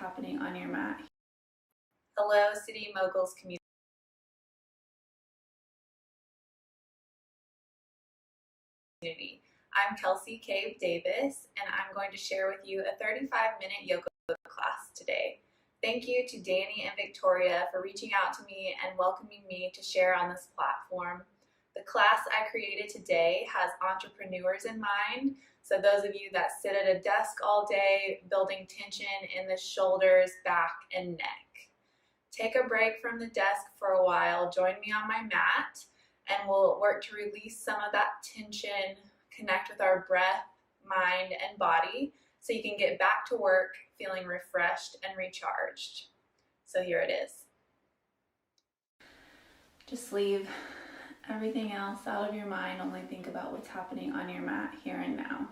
happening on your mat. Hello, City Moguls community. I'm Kelsey Cave Davis, and I'm going to share with you a 35-minute yoga class today. Thank you to Danny and Victoria for reaching out to me and welcoming me to share on this platform. The class I created today has entrepreneurs in mind, so those of you that sit at a desk all day, building tension in the shoulders, back, and neck. Take a break from the desk for a while, join me on my mat, and we'll work to release some of that tension, connect with our breath, mind, and body so you can get back to work feeling refreshed and recharged. So here it is. Just leave everything else out of your mind, only think about what's happening on your mat here and now.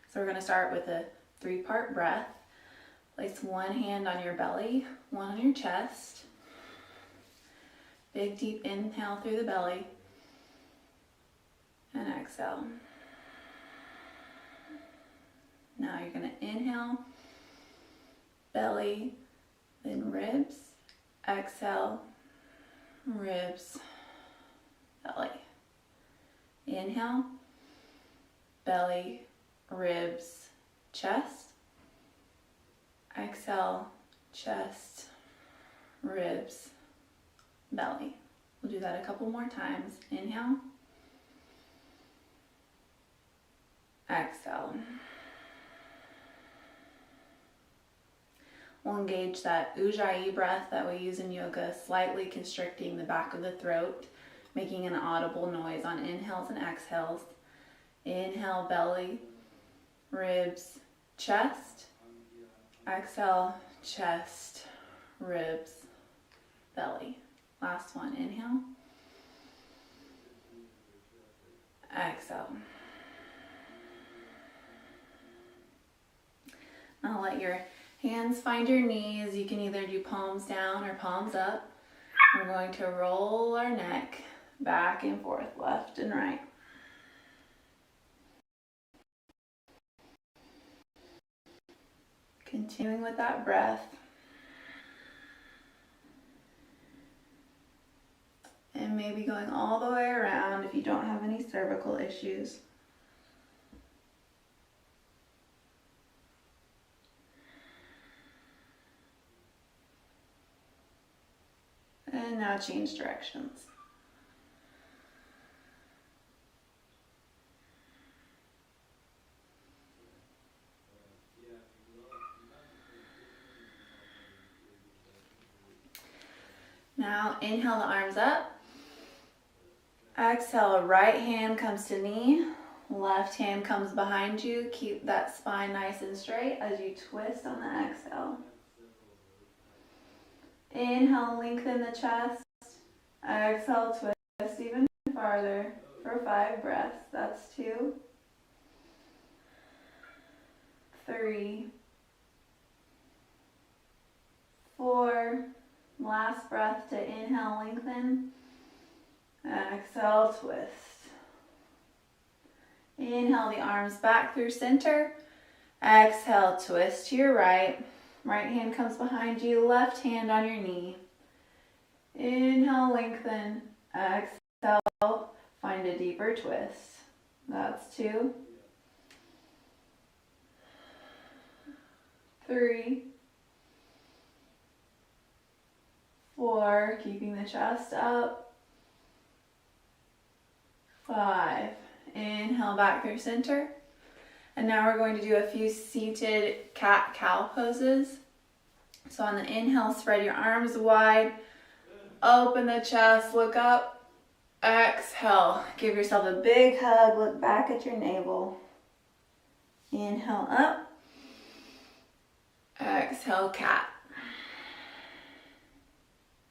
So we're going to start with a 3-part breath. Place one hand on your belly, one on your chest. Big deep inhale through the belly and exhale. Now you're going to inhale, belly, then ribs, exhale, ribs, belly. Inhale, belly, ribs, chest. Exhale, chest, ribs, belly. We'll do that a couple more times. Inhale, exhale. We'll engage that ujjayi breath that we use in yoga, slightly constricting the back of the throat, making an audible noise on inhales and exhales. Inhale, belly, ribs, chest. Exhale, chest, ribs, belly. Last one, inhale. Exhale. Now let your hands find your knees. You can either do palms down or palms up. We're going to roll our neck back and forth, left and right. Continuing with that breath. And maybe going all the way around if you don't have any cervical issues. And now change directions. Now inhale the arms up. Exhale, right hand comes to knee. Left hand comes behind you. Keep that spine nice and straight as you twist on the exhale. Inhale, lengthen the chest. Exhale, twist even farther for 5 breaths. That's 2, 3, 4. Last breath to inhale, lengthen. Exhale, twist. Inhale the arms back through center. Exhale, twist to your right. Right hand comes behind you, left hand on your knee. Inhale, lengthen. Exhale, find a deeper twist. That's 2, 3, 4, keeping the chest up. 5, inhale back through center. And now we're going to do a few seated cat-cow poses. So on the inhale, spread your arms wide, open the chest, look up. Exhale, give yourself a big hug, look back at your navel. Inhale up. Exhale, cat.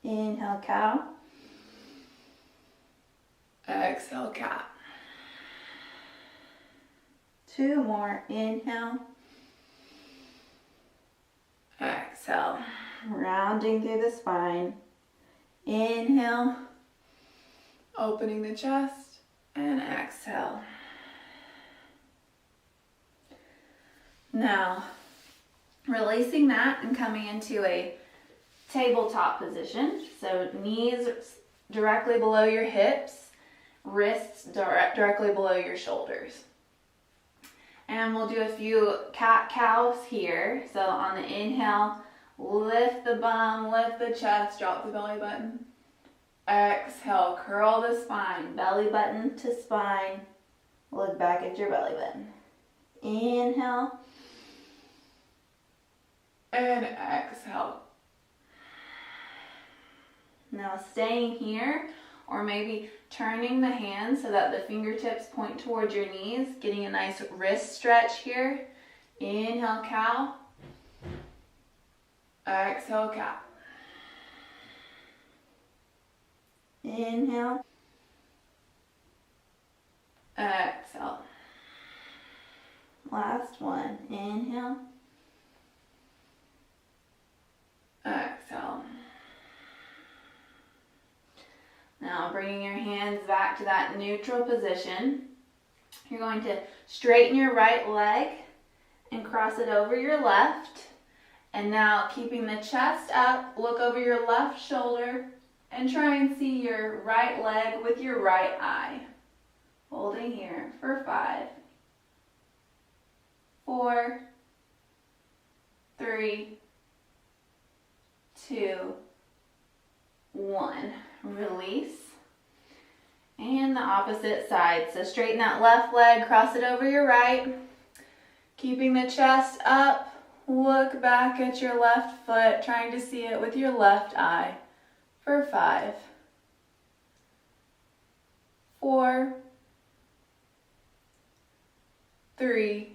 Inhale, cow. Exhale, cat. 2 more. Inhale. Exhale. Rounding through the spine. Inhale. Opening the chest. And exhale. Now, Releasing that and coming into a tabletop position. So knees directly below your hips, wrists directly below your shoulders. And we'll do a few cat-cows here. So on the inhale, lift the bum, lift the chest, drop the belly button. Exhale, curl the spine, belly button to spine. Look back at your belly button. Inhale. And exhale. Now staying here, or maybe turning the hands so that the fingertips point towards your knees, getting a nice wrist stretch here. Inhale, cow. Exhale, cow. Inhale. Exhale. Last one. Inhale. Exhale. Now bringing your hands back to that neutral position. You're going to straighten your right leg and cross it over your left. And now keeping the chest up, look over your left shoulder and try and see your right leg with your right eye. Holding here for 5, 4, 3, 2, 1. Release. And the opposite side. So straighten that left leg, cross it over your right. Keeping the chest up, look back at your left foot, trying to see it with your left eye for 5, 4, 3,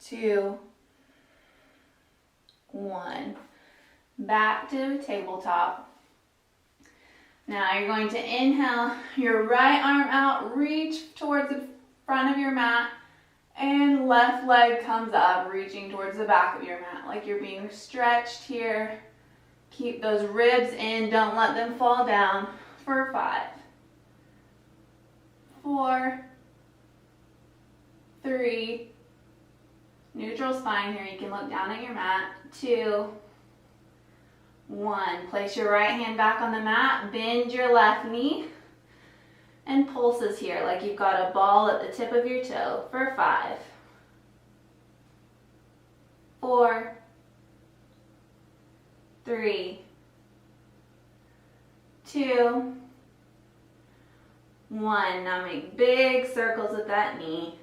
2, 1. Back to tabletop. Now you're going to inhale your right arm out, reach towards the front of your mat, and left leg comes up, reaching towards the back of your mat, like you're being stretched here. Keep those ribs in, don't let them fall down for 5, 4, 3, neutral spine here, you can look down at your mat, 2, 1. Place your right hand back on the mat, bend your left knee, and pulses here like you've got a ball at the tip of your toe for 5, 4, 3, 2, 1. Now make big circles with that knee.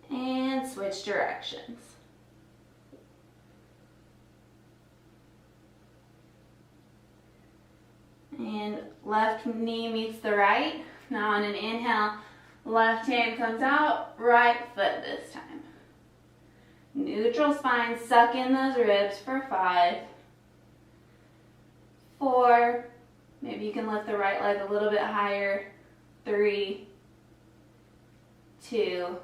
And switch directions. And left knee meets the right. Now on an inhale, left hand comes out, right foot this time. Neutral spine, suck in those ribs for 5, 4, maybe you can lift the right leg a little bit higher, 3, 2,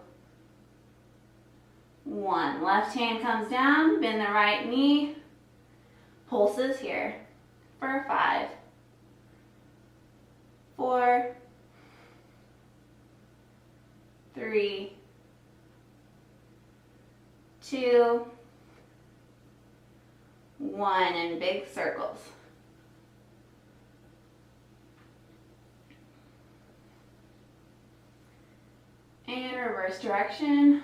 1. Left hand comes down, bend the right knee, pulses here for 5, 4, 3, 2, 1, and big circles. And reverse direction.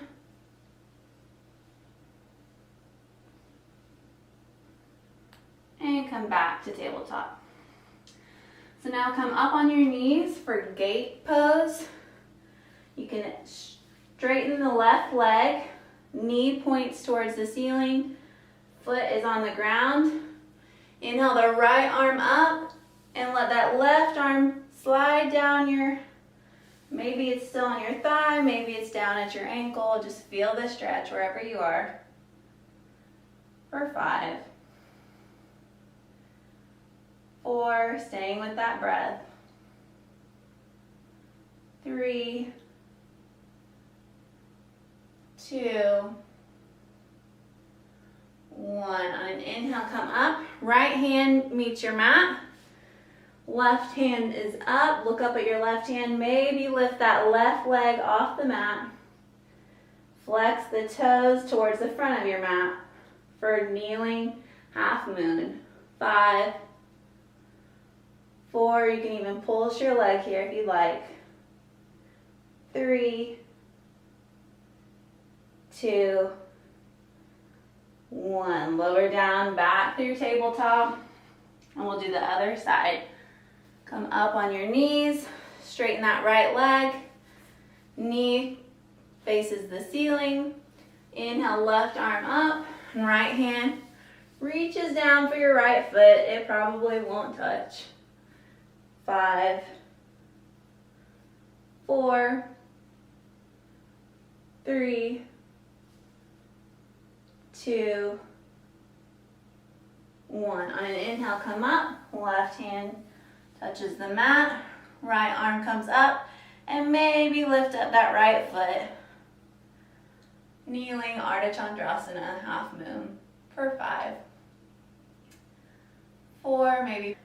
And come back to tabletop. So now come up on your knees for gate pose. You can straighten the left leg, knee points towards the ceiling, foot is on the ground. Inhale the right arm up and let that left arm slide down your, maybe it's still on your thigh, maybe it's down at your ankle. Just feel the stretch wherever you are. For 5, 4, staying with that breath. 3, 2, 1. On an inhale, come up. Right hand meets your mat. Left hand is up. Look up at your left hand. Maybe lift that left leg off the mat. Flex the toes towards the front of your mat for kneeling half moon. 5, 4, you can even pulse your leg here if you'd like. 3, 2, 1. Lower down, back through tabletop. And we'll do the other side. Come up on your knees, straighten that right leg. Knee faces the ceiling. Inhale, left arm up, and right hand reaches down for your right foot. It probably won't touch. 5, 4, 3, 2, 1. On an inhale, come up. Left hand touches the mat. Right arm comes up. And maybe lift up that right foot. Kneeling Ardha Chandrasana, half moon, for 5, 4, maybe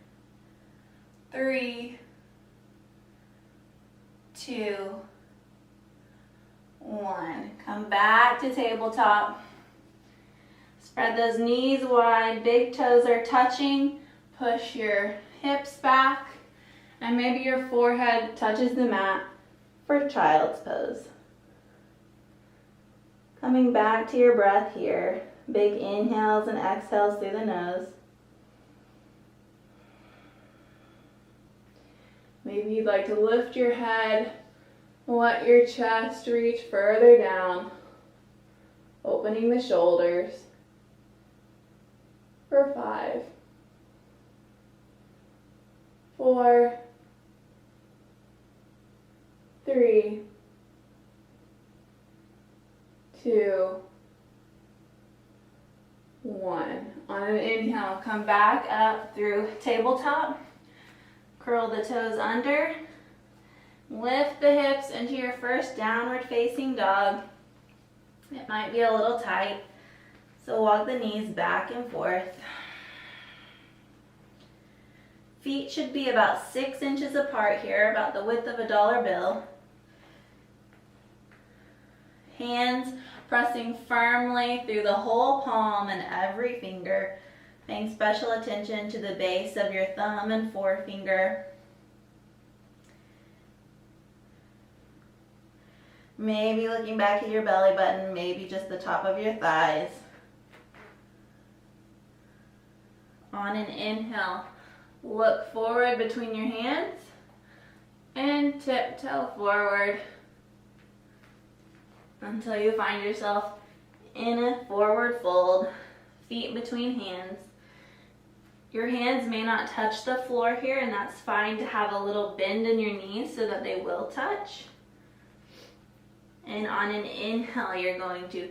3, 2, 1. Come back to tabletop. Spread those knees wide, big toes are touching. Push your hips back, and maybe your forehead touches the mat for child's pose. Coming back to your breath here. Big inhales and exhales through the nose. Maybe you'd like to lift your head, let your chest reach further down, opening the shoulders for 5, 4, 3, 2, 1. On an inhale, come back up through tabletop. Curl the toes under. Lift the hips into your first downward facing dog. It might be a little tight, so walk the knees back and forth. Feet should be about 6 inches apart here, about the width of a dollar bill. Hands pressing firmly through the whole palm and every finger. Paying special attention to the base of your thumb and forefinger. Maybe looking back at your belly button, maybe just the top of your thighs. On an inhale, look forward between your hands and tiptoe forward until you find yourself in a forward fold, feet between hands. Your hands may not touch the floor here, and that's fine to have a little bend in your knees so that they will touch. And on an inhale, you're going to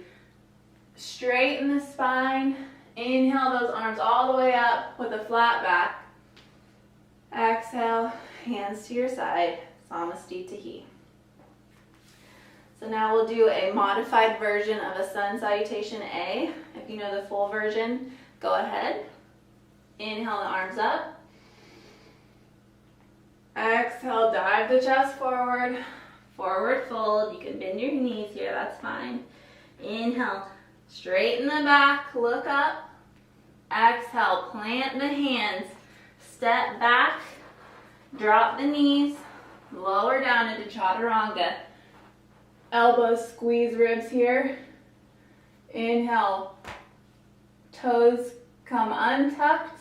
straighten the spine. Inhale those arms all the way up with a flat back. Exhale, hands to your side, Samasthiti. So now we'll do a modified version of a sun salutation A. If you know the full version, go ahead. Inhale the arms up. Exhale, dive the chest forward. Forward fold. You can bend your knees here, that's fine. Inhale, straighten the back, look up. Exhale, plant the hands. Step back, drop the knees, lower down into Chaturanga. Elbows squeeze ribs here. Inhale, toes come untucked.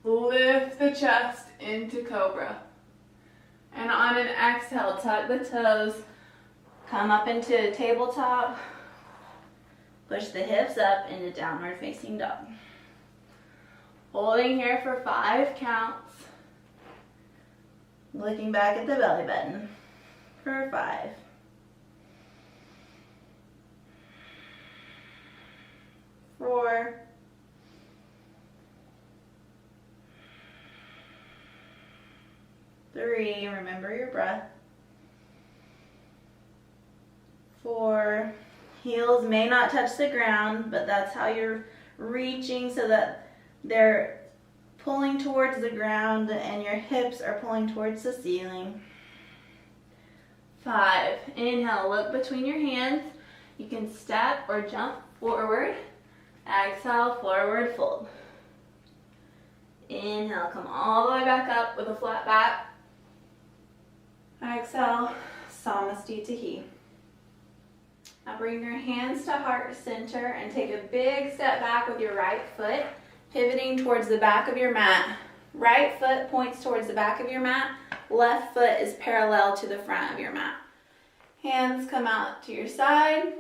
Lift the chest into Cobra. And on an exhale, tuck the toes. Come up into tabletop. Push the hips up into downward facing dog. Holding here for 5 counts. Looking back at the belly button for 5. 4. 3, remember your breath. 4, heels may not touch the ground, but that's how you're reaching so that they're pulling towards the ground and your hips are pulling towards the ceiling. 5. Inhale, look between your hands. You can step or jump forward. Exhale, forward fold. Inhale, come all the way back up with a flat back. Exhale, Samasthiti. Now bring your hands to heart center and take a big step back with your right foot, pivoting towards the back of your mat. Right foot points towards the back of your mat. Left foot is parallel to the front of your mat. Hands come out to your side.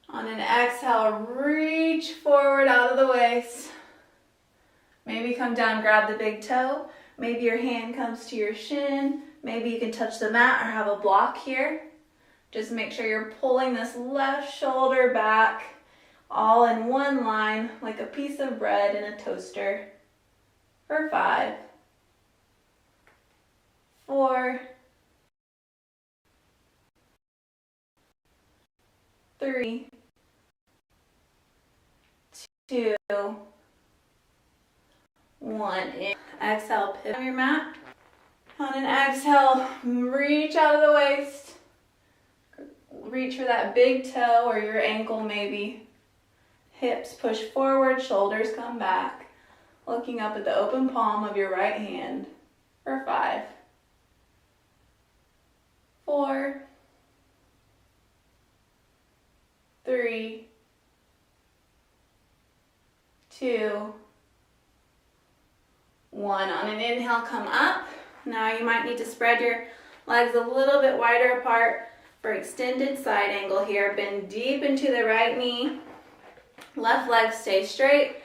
On an exhale, reach forward out of the waist. Maybe come down, grab the big toe. Maybe your hand comes to your shin. Maybe you can touch the mat or have a block here. Just make sure you're pulling this left shoulder back all in one line like a piece of bread in a toaster. For 5, 4, 3, 2, 1. Exhale, pivot on your mat. On an exhale, reach out of the waist. Reach for that big toe or your ankle maybe. Hips push forward, shoulders come back. Looking up at the open palm of your right hand. For 5, 4, 3, 2, 1. On an inhale, come up. Now you might need to spread your legs a little bit wider apart for extended side angle here. Bend deep into the right knee. Left leg stay straight.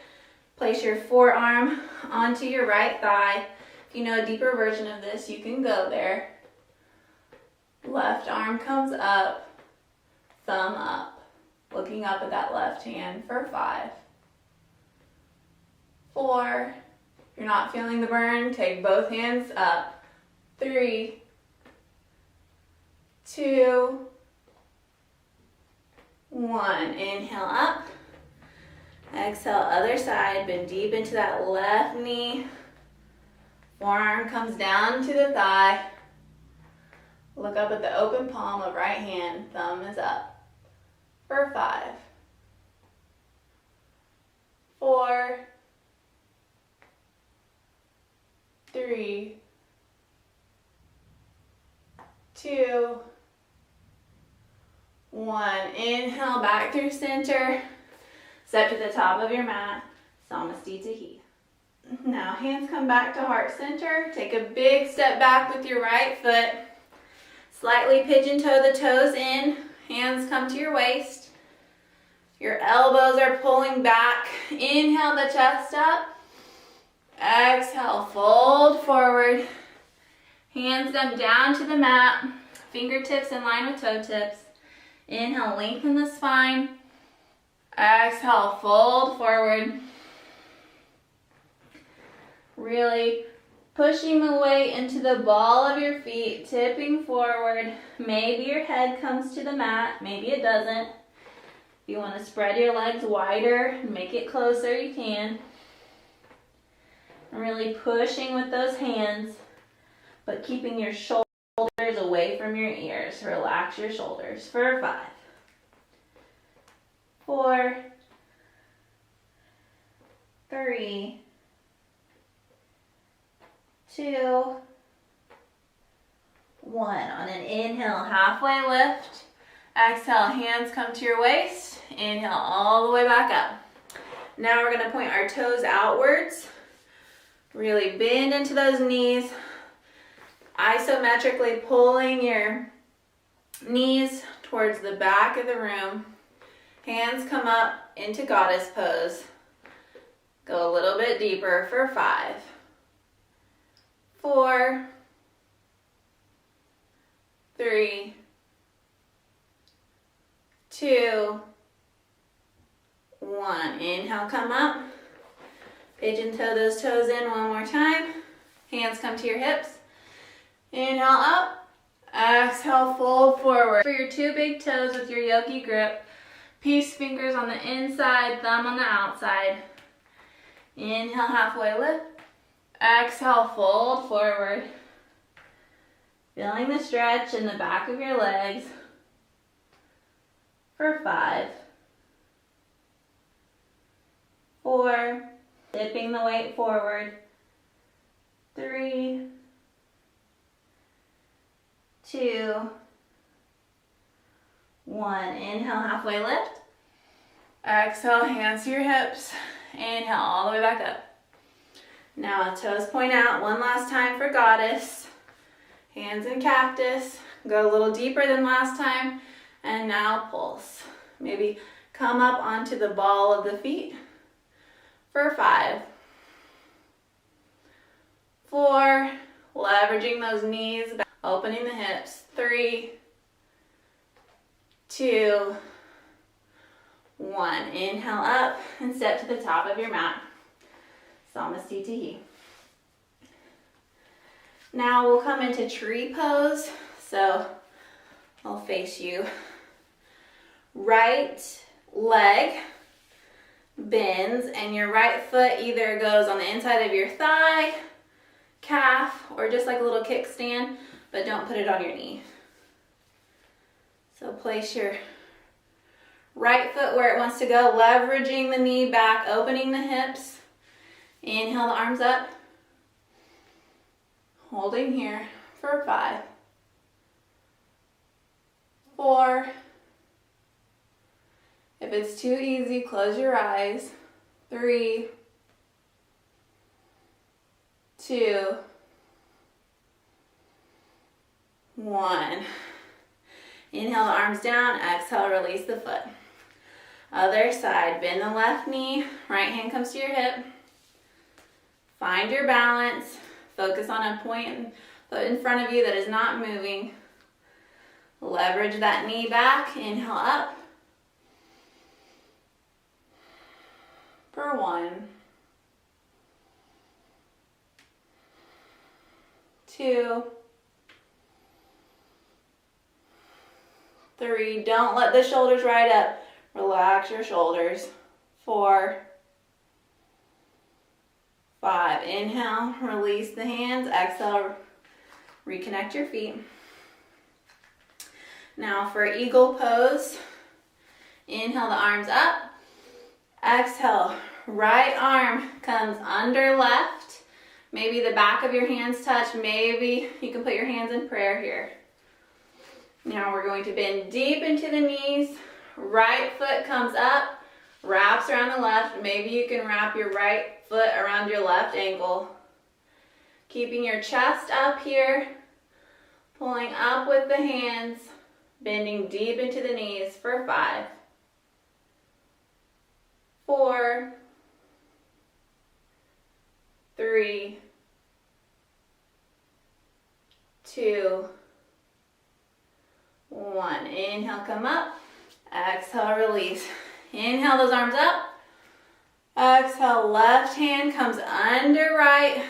Place your forearm onto your right thigh. If you know a deeper version of this, you can go there. Left arm comes up, thumb up. Looking up at that left hand for 5, 4. If you're not feeling the burn, take both hands up. 3, 2, 1. Inhale up. Exhale, other side. Bend deep into that left knee. Forearm comes down to the thigh. Look up at the open palm of right hand. Thumb is up. For 5, 4, 3, 2, 1. Inhale back through center. Step to the top of your mat. Samasthiti. Now hands come back to heart center. Take a big step back with your right foot. Slightly pigeon toe the toes in. Hands come to your waist. Your elbows are pulling back. Inhale the chest up. Exhale, fold forward. Hands come down to the mat. Fingertips in line with toe tips. Inhale, lengthen the spine. Exhale, fold forward. Really pushing the weight into the ball of your feet, tipping forward. Maybe your head comes to the mat, maybe it doesn't. If you want to spread your legs wider, make it closer, you can. And really pushing with those hands, but keeping your shoulders away from your ears. Relax your shoulders for 5, 4, 3, 2, 1. On an inhale, halfway lift. Exhale, hands come to your waist. Inhale all the way back up. Now we're going to point our toes outwards. Really bend into those knees. Isometrically pulling your knees towards the back of the room. Hands come up into goddess pose. Go a little bit deeper for 5, 4, 3, 2, 1. Inhale, come up. Pigeon toe those toes in one more time. Hands come to your hips. Inhale up. Exhale, fold forward. For your 2 big toes with your yogi grip. Peace fingers on the inside, thumb on the outside. Inhale, halfway lift. Exhale, fold forward. Feeling the stretch in the back of your legs for 5, 4, tipping the weight forward, 3, 2, 1. Inhale, halfway lift. Exhale, hands to your hips. Inhale, all the way back up. Now toes point out one last time for goddess. Hands in cactus. Go a little deeper than last time. And now pulse. Maybe come up onto the ball of the feet for 5, 4, leveraging those knees back, opening the hips, 3, 2, 1. Inhale up and step to the top of your mat. Samastitihi. Now we'll come into tree pose. So I'll face you. Right leg bends and your right foot either goes on the inside of your thigh, calf, or just like a little kickstand, but don't put it on your knee. So place your right foot where it wants to go, leveraging the knee back, opening the hips. Inhale the arms up. Holding here for 5, 4. If it's too easy, close your eyes. 3, 2, 1. Inhale the arms down, exhale, release the foot. Other side, bend the left knee, right hand comes to your hip. Find your balance. Focus on a point in front of you that is not moving. Leverage that knee back, inhale up. For 1, 2, 3. Don't let the shoulders ride up. Relax your shoulders. 4, 5. Inhale, release the hands. Exhale, reconnect your feet. Now for eagle pose, inhale the arms up. Exhale, right arm comes under left. Maybe the back of your hands touch. Maybe you can put your hands in prayer here. Now we're going to bend deep into the knees. Right foot comes up, wraps around the left. Maybe you can wrap your right foot around your left ankle. Keeping your chest up here, pulling up with the hands, bending deep into the knees for 5, 4, 3, 2, 1. Inhale, come up. Exhale, release. Inhale those arms up. Exhale, left hand comes under right.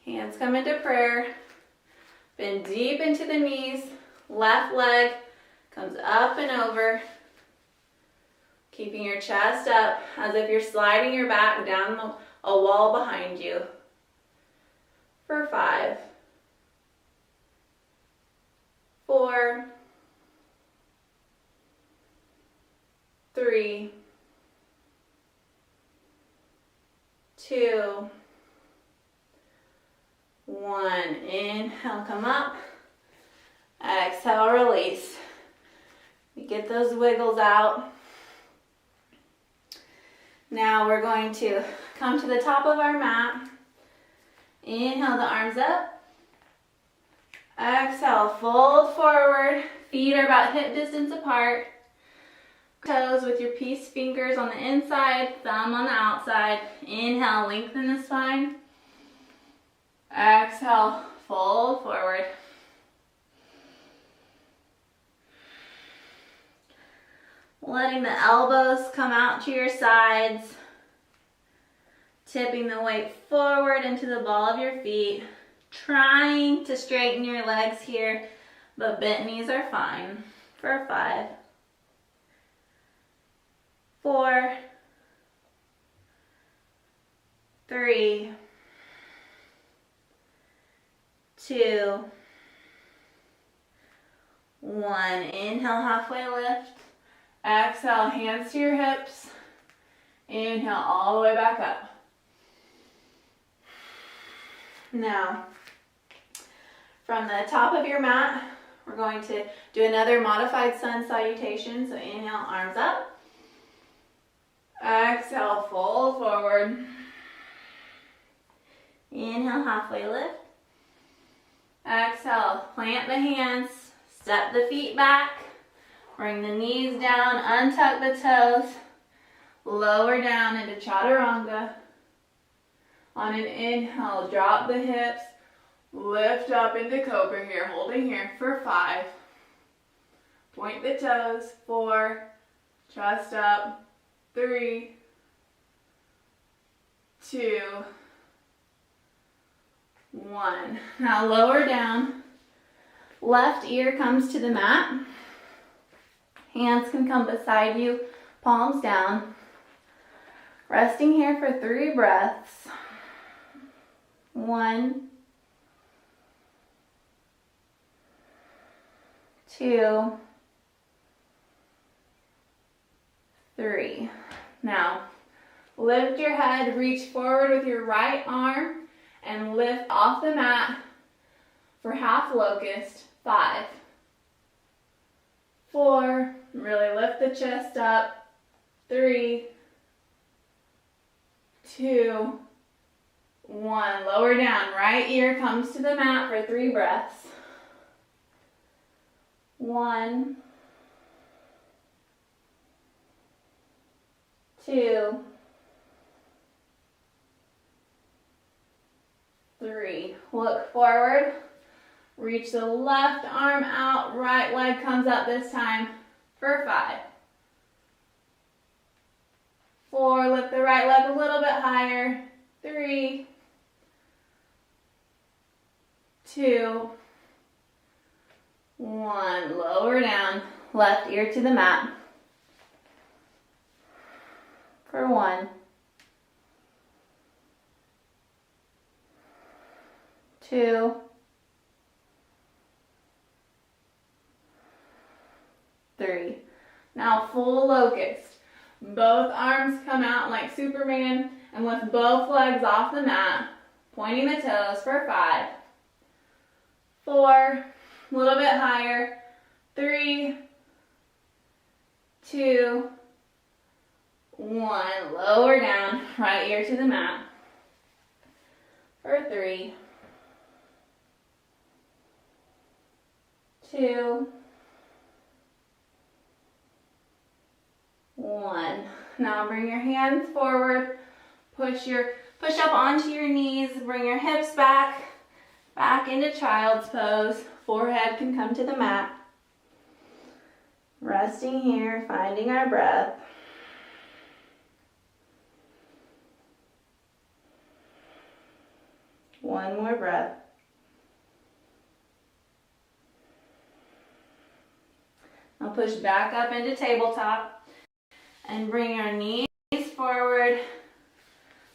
Hands come into prayer. Bend deep into the knees. Left leg comes up and over. Keeping your chest up as if you're sliding your back down a wall behind you. For 5, 4, 3, 2, 1. Inhale, come up. Exhale, release. You get those wiggles out. Now we're going to come to the top of our mat. Inhale the arms up. Exhale, fold forward. Feet are about hip distance apart. Toes with your peace fingers on the inside, thumb on the outside. Inhale, lengthen the spine. Exhale, fold forward. Letting the elbows come out to your sides. Tipping the weight forward into the ball of your feet. Trying to straighten your legs here, but bent knees are fine. For 5, 4, 3, 2, 1. Inhale, halfway lift. Exhale, hands to your hips. Inhale all the way back up. Now, from the top of your mat, we're going to do another modified sun salutation. So inhale, arms up. Exhale, fold forward. Inhale, halfway lift. Exhale, plant the hands, step the feet back, bring the knees down, untuck the toes, lower down into chaturanga. On an inhale, drop the hips, lift up into cobra here, holding here for 5. Point the toes, 4, chest up, 3, 2, 1. Now lower down, left ear comes to the mat. Hands can come beside you, palms down. Resting here for 3 breaths. 1, 2, 3. Now, lift your head, reach forward with your right arm, and lift off the mat for half locust. 5, 4, really lift the chest up. 3, 2, 1. Lower down, right ear comes to the mat for 3 breaths. 1, 2, 3. Look forward. Reach the left arm out. Right leg comes up this time for 5. 4. Lift the right leg a little bit higher. 3, 2, 1. Lower down. Left ear to the mat. For 1, 2, 3. Now full locust. Both arms come out like Superman and lift both legs off the mat, pointing the toes for 5, 4, a little bit higher, 3, 2, 1. Lower down, right ear to the mat for 3, 2, 1. Now bring your hands forward, push up onto your knees, bring your hips back into child's pose. Forehead can come to the mat. Resting here, finding our breath. One more breath. Now push back up into tabletop and bring your knees forward,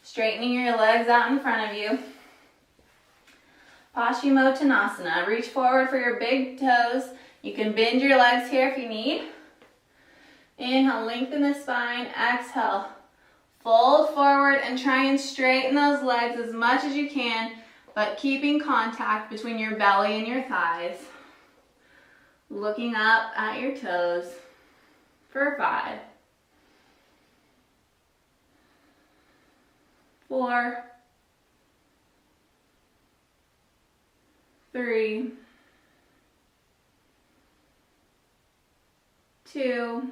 straightening your legs out in front of you. Paschimottanasana. Reach forward for your big toes. You can bend your legs here if you need. Inhale, lengthen the spine. Exhale, fold forward and try and straighten those legs as much as you can, but keeping contact between your belly and your thighs. Looking up at your toes for 5, 4, 3, 2,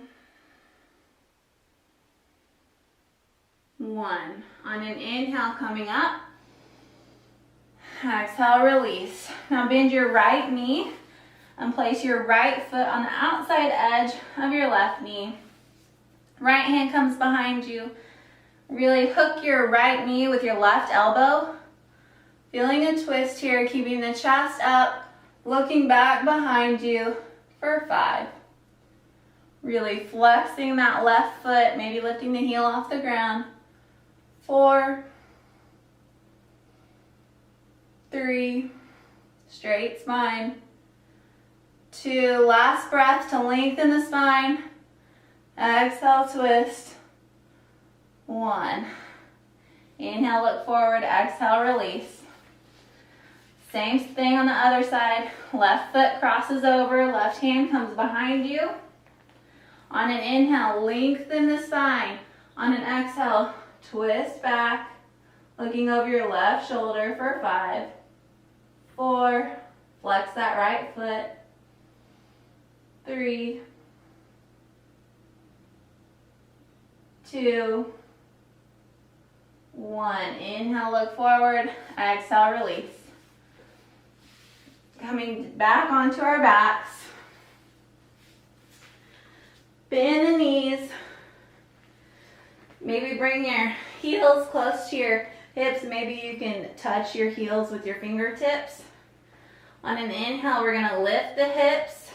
1. On an inhale, coming up. Exhale, release. Now bend your right knee and place your right foot on the outside edge of your left knee. Right hand comes behind you. Really hook your right knee with your left elbow. Feeling a twist here, keeping the chest up, looking back behind you for 5. Really flexing that left foot, maybe lifting the heel off the ground. 4, 3, straight spine. 2, last breath to lengthen the spine. Exhale, twist. 1. Inhale, look forward. Exhale, release. Same thing on the other side. Left foot crosses over, left hand comes behind you. On an inhale, lengthen the spine. On an exhale, twist back, looking over your left shoulder for 5, 4, flex that right foot, 3, 2, 1. Inhale, look forward. Exhale, release. Coming back onto our backs. Bend the knees. Maybe bring your heels close to your hips. Maybe you can touch your heels with your fingertips. On an inhale, we're going to lift the hips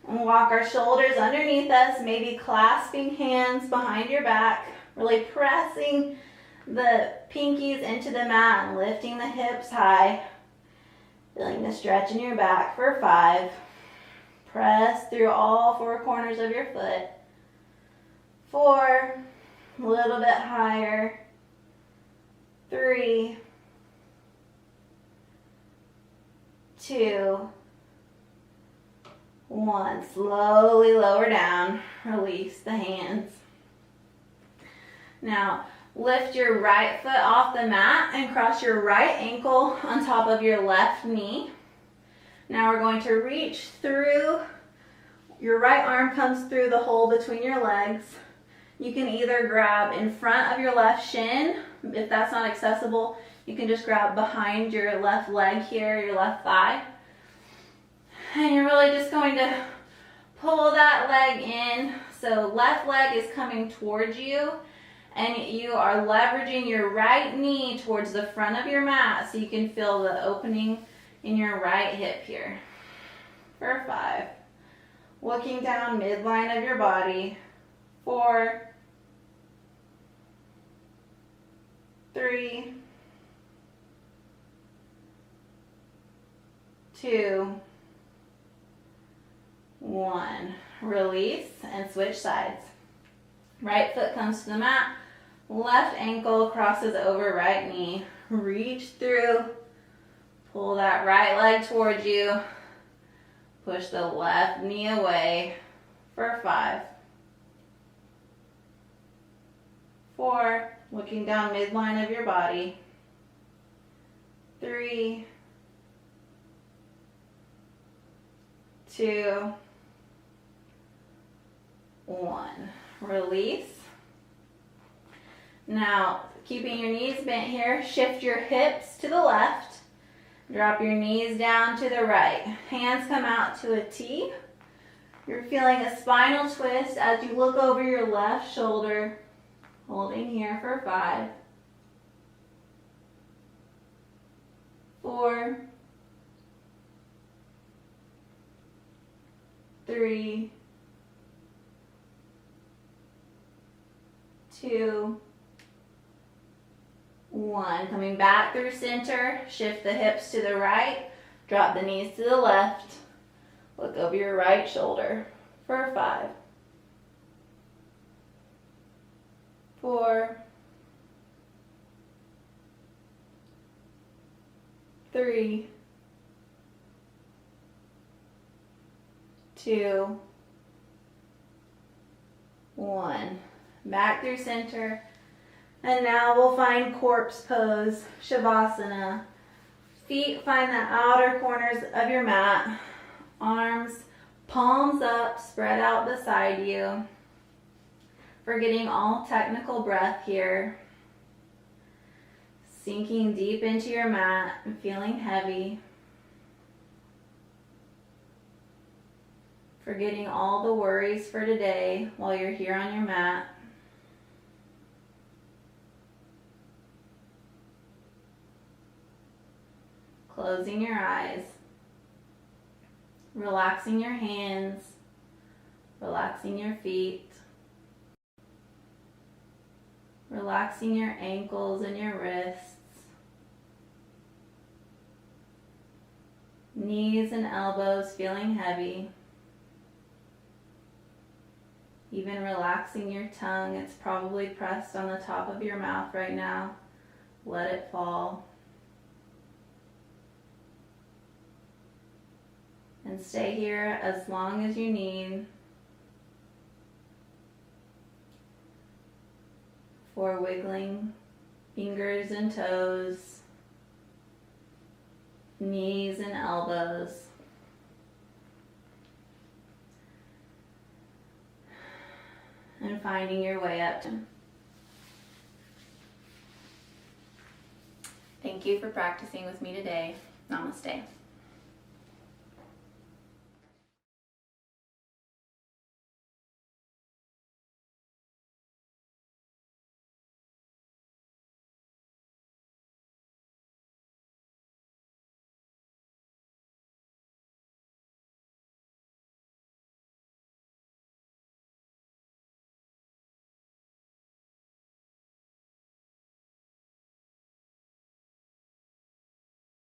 and walk our shoulders underneath us, maybe clasping hands behind your back, really pressing the pinkies into the mat and lifting the hips high. Feeling the stretch in your back for 5. Press through all 4 corners of your foot. 4, a little bit higher. 3, 2, 1. Slowly lower down. Release the hands. Now, lift your right foot off the mat and cross your right ankle on top of your left knee. Now we're going to reach through. Your right arm comes through the hole between your legs. You can either grab in front of your left shin. If that's not accessible, you can just grab behind your left leg here, your left thigh. And you're really just going to pull that leg in. So left leg is coming towards you, and you are leveraging your right knee towards the front of your mat so you can feel the opening in your right hip here. For 5. Looking down midline of your body. 4, 3, 2, 1. Release and switch sides. Right foot comes to the mat. Left ankle crosses over right knee. Reach through. Pull that right leg towards you. Push the left knee away for 5. 4, looking down midline of your body. 3, 2, 1. Release. Now, keeping your knees bent here, shift your hips to the left. Drop your knees down to the right. Hands come out to a T. You're feeling a spinal twist as you look over your left shoulder. Holding here for 5, 4, 3, 2, 1. Coming back through center, shift the hips to the right, drop the knees to the left, look over your right shoulder for 5, 4, 3, 2, 1. Back through center. And now we'll find corpse pose, Shavasana. Feet find the outer corners of your mat. Arms, palms up, spread out beside you. Forgetting all technical breath here. Sinking deep into your mat and feeling heavy. Forgetting all the worries for today while you're here on your mat. Closing your eyes. Relaxing your hands. Relaxing your feet. Relaxing your ankles and your wrists. Knees and elbows feeling heavy. Even relaxing your tongue. It's probably pressed on the top of your mouth right now. Let it fall. And stay here as long as you need for wiggling fingers and toes, knees and elbows. And finding your way up. Thank you for practicing with me today. Namaste.